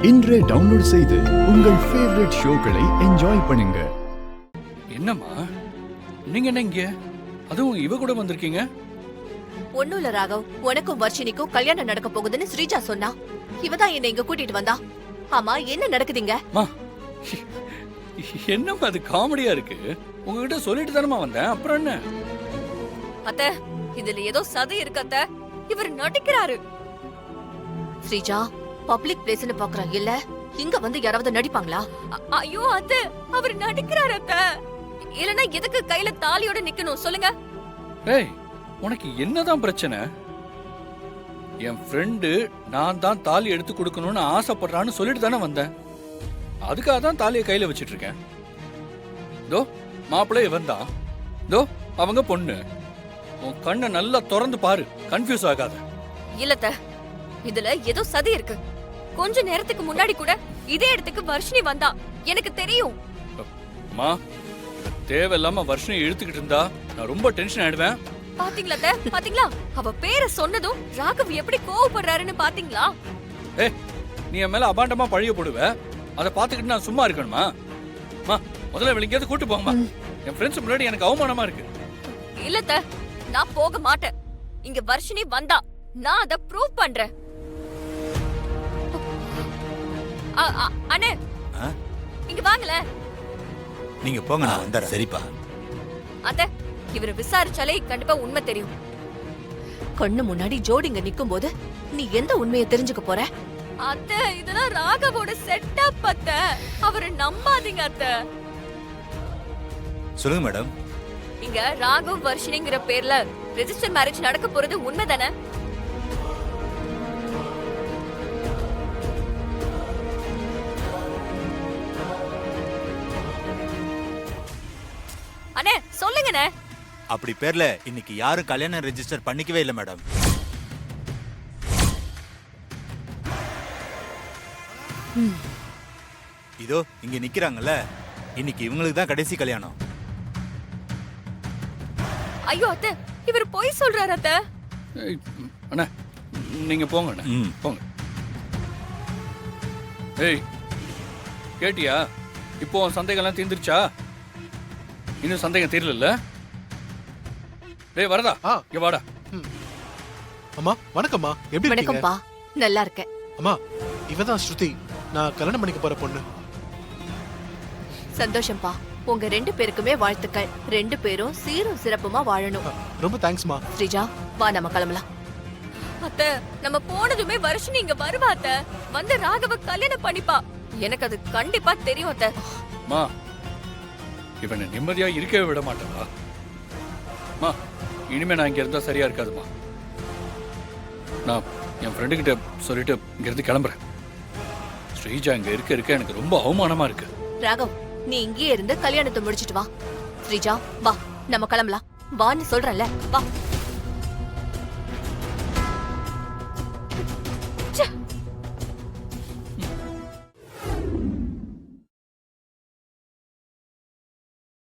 இன்றே டவுன்லோட் செய்து உங்கள் ஃபேவரட் ஷோக்களை என்ஜாய் பண்ணுங்க. என்னம்மா நீங்க என்ன இங்க, அதுவும் இவ கூட வந்திருக்கீங்க? ஒண்ணும் இல்ல ராகவ், உனக்கும் வர்ஷினிக்கும் கல்யாணம் நடக்க போகுதுன்னு ஸ்ரீஜா சொன்னா. இவதான் என்ன இங்க கூட்டிட்டு வந்தா. ஆமா, என்ன நடக்குதுங்க? என்னம்மா அது காமெடியா இருக்கு. உங்ககிட்ட சொல்லிட்டு தானமா வந்தேன், அப்புறம் என்ன? அத்தை, இதுல ஏதோ சதி இருக்கு அத்தை. இவர் நடிக்கிறாரு. ஸ்ரீஜா, பப்ளிக் பிளேஸ்னு பாக்குறா இல்ல, இங்க வந்து யாராவது நடிப்பாங்களா? ஐயோ அத்தை, அவர் நடிக்கிறாரு அத்தை. இல்லனா எதுக்கு கையில தாலியோட நிக்கணும் சொல்லுங்க? ஏய், உனக்கு என்னதான் பிரச்சனை? என் ஃப்ரெண்டு நான் தான் தாலி எடுத்து கொடுக்கணும்னு ஆசைப்படுறான்னு சொல்லிட்டு தானே வந்தேன். அதுக்காக தான் தாலியை கையில வச்சிட்டு இருக்கேன். தோ மாப்பிள்ளை இவன் தான், தோ அவங்க பொண்ணு. உன் கண்ணை நல்லா திறந்து பாரு, கன்ஃபியூஸ் ஆகாத. இல்லத்த, இதுல ஏதோ சதி இருக்கு. கொஞ்ச நேரத்துக்கு முன்னாடி கூட இதே இடத்துக்கு வர்ஷினி வந்தா, எனக்கு தெரியும். அம்மா, தேவையில்லாம வர்ஷினி இழுத்துக்கிட்டு இருந்தா நான் ரொம்ப டென்ஷன் ஆயிடுவேன். பாத்தீங்களா அத்தை, பாத்தீங்களா? அவ பேரை சொன்னதும் ராகவ் எப்படி கோவப்படுறாருன்னு பாத்தீங்களா? ஏய், நீ என் மேல அபாண்டமா பழிய போடுவ, அதை பாத்துக்கிட்டு நான் சும்மா இருக்கணுமா? முதல்ல வெளிங்காவது கூட்டு போங்கம்மா. என் ஃப்ரெண்ட்ஸ் முன்னாடி எனக்கு அவமானமா இருக்கு. இல்லத்த, நான் போக மாட்டேன். இங்க வர்ஷினி வந்தா நான் அத ப்ரூவ் பண்றேன். அண்ணே, இங்க வாங்கல. நீங்க போங்க, நான் வந்துறேன். சரிப்பா. அத்தை, இவரை விசாரிச்சாலே கண்டிப்பா உண்மை தெரியும். கண்ணு முன்னாடி ஜோடிங்க நிக்கும் போது நீ எந்த உண்மையை தெரிஞ்சுக்க போற? அத்தை, இதெல்லாம் ராகவோட செட்டப் அத்தை. அவரை நம்பாதீங்க அத்தை. சொல்லுங்க மேடம். இங்க ராகவ் வர்ஷினிங்கிற பேர்ல ரெஜிஸ்டர் மேரேஜ் நடக்க போறது உண்மைதானே? அண்ணே சொல்லுங்கண்ணே. அப்படி பேர்ல இன்னைக்கு யாரும் கல்யாணம் ரெஜிஸ்டர் பண்ணிக்கவே இல்லை மேடம். இதோ இங்க நிக்கிறாங்கல்ல, இன்னைக்கு இவங்களுக்கு தான் கடைசி கல்யாணம். ஐயோ அத்தை, இவர் பொய் சொல்றாரு அத்தை. ஏய், அண்ணா நீங்க போங்க அண்ணா, போங்க. ஏய், கேட்டியா? இப்போ சந்தேகம்லாம் தீர்ந்துருச்சா? இன்னும் சந்தேகம் தெரியல. டேய் வரதா, இங்க வாடா. அம்மா வணக்கம்மா, எப்படி இருக்கீங்க? வணக்கம்ப்பா, நல்லா இருக்கேன். அம்மா, இவதான் ஸ்ருதி, நான் கல்யாணம் பண்ணிக்க போற பொண்ணு. சந்தோஷம்ப்பா, உங்க 2 பேருக்குமே வாழ்த்துக்கள். 2 பேரும் சீரும் சிறப்புமா வாழணும். ரொம்ப தேங்க்ஸ்மா. ஸ்ரீஜா, வா நம்ம கிளம்பலாம். அத்தை, நம்ம போனதுமே வர்ஷினி இங்க வருவா அத்தை. வந்து ராகவ கல்யாணம் பண்ணிப்பா. எனக்கு அது கண்டிப்பா தெரியும் அத்தை. மா, இவனை நிம்மதியா இருக்கவே விட மாட்டேன். மா, இனிமே நான் இங்க இருந்தா சரியா இருக்காதுமா. நான் என் ஃப்ரெண்டு கிட்ட சொல்லிட்டு இங்க இருந்து கிளம்புறேன். ஸ்ரீஜா இங்க இருக்க எனக்கு ரொம்ப அவமானமா இருக்கு. ராகவ், நீ இங்கேயே இருந்து கல்யாணத்தை முடிச்சிட்டு வா. ஸ்ரீஜா, வா நம்ம கிளம்பலாம். வான்னு சொல்றேன்ல, வா.